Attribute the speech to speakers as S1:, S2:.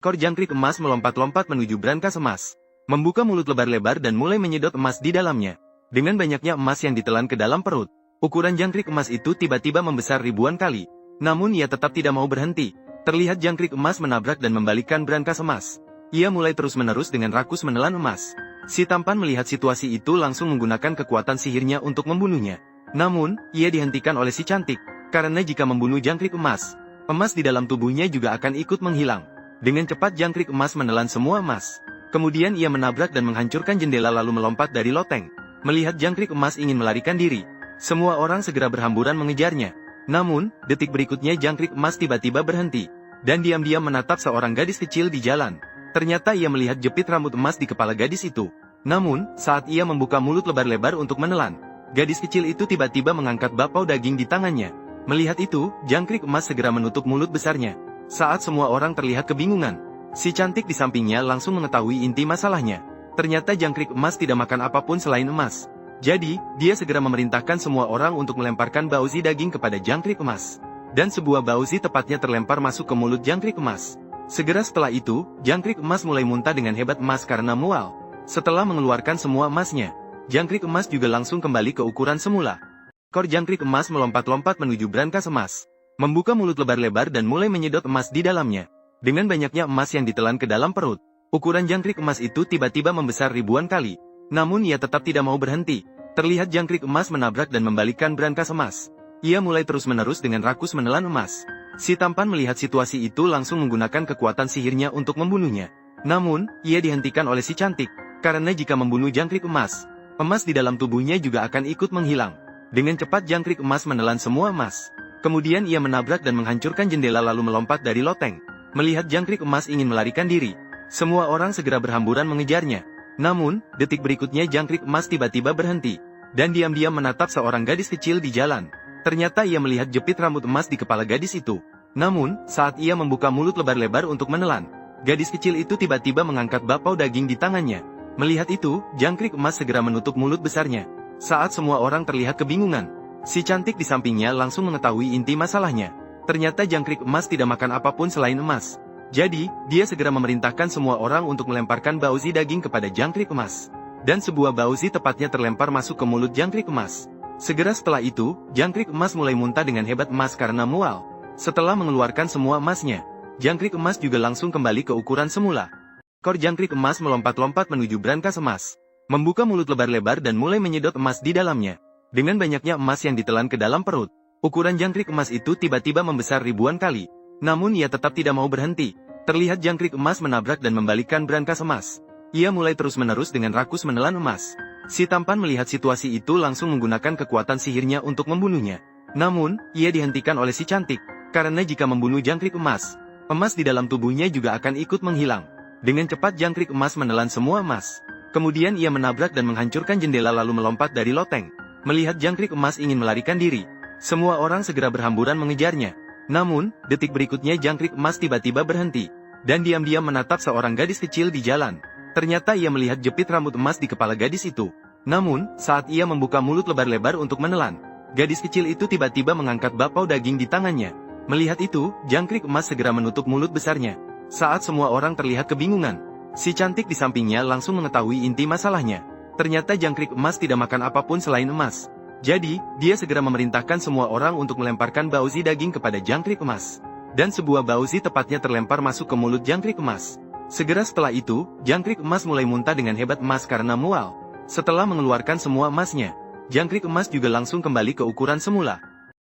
S1: Ekor jangkrik emas melompat-lompat menuju brankas emas. Membuka mulut lebar-lebar dan mulai menyedot emas di dalamnya. Dengan banyaknya emas yang ditelan ke dalam perut, ukuran jangkrik emas itu tiba-tiba membesar ribuan kali. Namun ia tetap tidak mau berhenti. Terlihat jangkrik emas menabrak dan membalikkan brankas emas. Ia mulai terus-menerus dengan rakus menelan emas. Si tampan melihat situasi itu langsung menggunakan kekuatan sihirnya untuk membunuhnya. Namun, ia dihentikan oleh si cantik. Karena jika membunuh jangkrik emas, emas di dalam tubuhnya juga akan ikut menghilang. Dengan cepat jangkrik emas menelan semua emas. Kemudian ia menabrak dan menghancurkan jendela lalu melompat dari loteng. Melihat jangkrik emas ingin melarikan diri, semua orang segera berhamburan mengejarnya. Namun, detik berikutnya jangkrik emas tiba-tiba berhenti. Dan diam-diam menatap seorang gadis kecil di jalan. Ternyata ia melihat jepit rambut emas di kepala gadis itu. Namun, saat ia membuka mulut lebar-lebar untuk menelan, gadis kecil itu tiba-tiba mengangkat bapau daging di tangannya. Melihat itu, jangkrik emas segera menutup mulut besarnya. Saat semua orang terlihat kebingungan, si cantik di sampingnya langsung mengetahui inti masalahnya. Ternyata jangkrik emas tidak makan apapun selain emas. Jadi, dia segera memerintahkan semua orang untuk melemparkan bausi daging kepada jangkrik emas. Dan sebuah bausi tepatnya terlempar masuk ke mulut jangkrik emas. Segera setelah itu, jangkrik emas mulai muntah dengan hebat emas karena mual. Setelah mengeluarkan semua emasnya, jangkrik emas juga langsung kembali ke ukuran semula. Ekor jangkrik emas melompat-lompat menuju brankas emas. Membuka mulut lebar-lebar dan mulai menyedot emas di dalamnya. Dengan banyaknya emas yang ditelan ke dalam perut, ukuran jangkrik emas itu tiba-tiba membesar ribuan kali. Namun ia tetap tidak mau berhenti. Terlihat jangkrik emas menabrak dan membalikkan brankas emas. Ia mulai terus-menerus dengan rakus menelan emas. Si tampan melihat situasi itu langsung menggunakan kekuatan sihirnya untuk membunuhnya. Namun, ia dihentikan oleh si cantik. Karena jika membunuh jangkrik emas, emas di dalam tubuhnya juga akan ikut menghilang. Dengan cepat jangkrik emas menelan semua emas. Kemudian ia menabrak dan menghancurkan jendela lalu melompat dari loteng. Melihat jangkrik emas ingin melarikan diri, semua orang segera berhamburan mengejarnya. Namun, detik berikutnya jangkrik emas tiba-tiba berhenti. Dan diam-diam menatap seorang gadis kecil di jalan. Ternyata ia melihat jepit rambut emas di kepala gadis itu. Namun, saat ia membuka mulut lebar-lebar untuk menelan, gadis kecil itu tiba-tiba mengangkat bapau daging di tangannya. Melihat itu, jangkrik emas segera menutup mulut besarnya. Saat semua orang terlihat kebingungan, si cantik di sampingnya langsung mengetahui inti masalahnya. Ternyata jangkrik emas tidak makan apapun selain emas. Jadi, dia segera memerintahkan semua orang untuk melemparkan bausi daging kepada jangkrik emas. Dan sebuah bausi tepatnya terlempar masuk ke mulut jangkrik emas. Segera setelah itu, jangkrik emas mulai muntah dengan hebat emas karena mual. Setelah mengeluarkan semua emasnya, jangkrik emas juga langsung kembali ke ukuran semula. Ekor jangkrik emas melompat-lompat menuju brankas emas. Membuka mulut lebar-lebar dan mulai menyedot emas di dalamnya. Dengan banyaknya emas yang ditelan ke dalam perut, ukuran jangkrik emas itu tiba-tiba membesar ribuan kali. Namun ia tetap tidak mau berhenti. Terlihat jangkrik emas menabrak dan membalikkan brankas emas. Ia mulai terus-menerus dengan rakus menelan emas. Si tampan melihat situasi itu langsung menggunakan kekuatan sihirnya untuk membunuhnya. Namun, ia dihentikan oleh si cantik. Karena jika membunuh jangkrik emas, emas di dalam tubuhnya juga akan ikut menghilang. Dengan cepat jangkrik emas menelan semua emas. Kemudian ia menabrak dan menghancurkan jendela lalu melompat dari loteng. Melihat jangkrik emas ingin melarikan diri, semua orang segera berhamburan mengejarnya. Namun, detik berikutnya jangkrik emas tiba-tiba berhenti. Dan diam-diam menatap seorang gadis kecil di jalan. Ternyata ia melihat jepit rambut emas di kepala gadis itu. Namun, saat ia membuka mulut lebar-lebar untuk menelan, gadis kecil itu tiba-tiba mengangkat bapau daging di tangannya. Melihat itu, jangkrik emas segera menutup mulut besarnya. Saat semua orang terlihat kebingungan, si cantik di sampingnya langsung mengetahui inti masalahnya. Ternyata jangkrik emas tidak makan apapun selain emas. Jadi, dia segera memerintahkan semua orang untuk melemparkan bausi daging kepada jangkrik emas. Dan sebuah bausi tepatnya terlempar masuk ke mulut jangkrik emas. Segera setelah itu, jangkrik emas mulai muntah dengan hebat emas karena mual. Setelah mengeluarkan semua emasnya, jangkrik emas juga langsung kembali ke ukuran semula.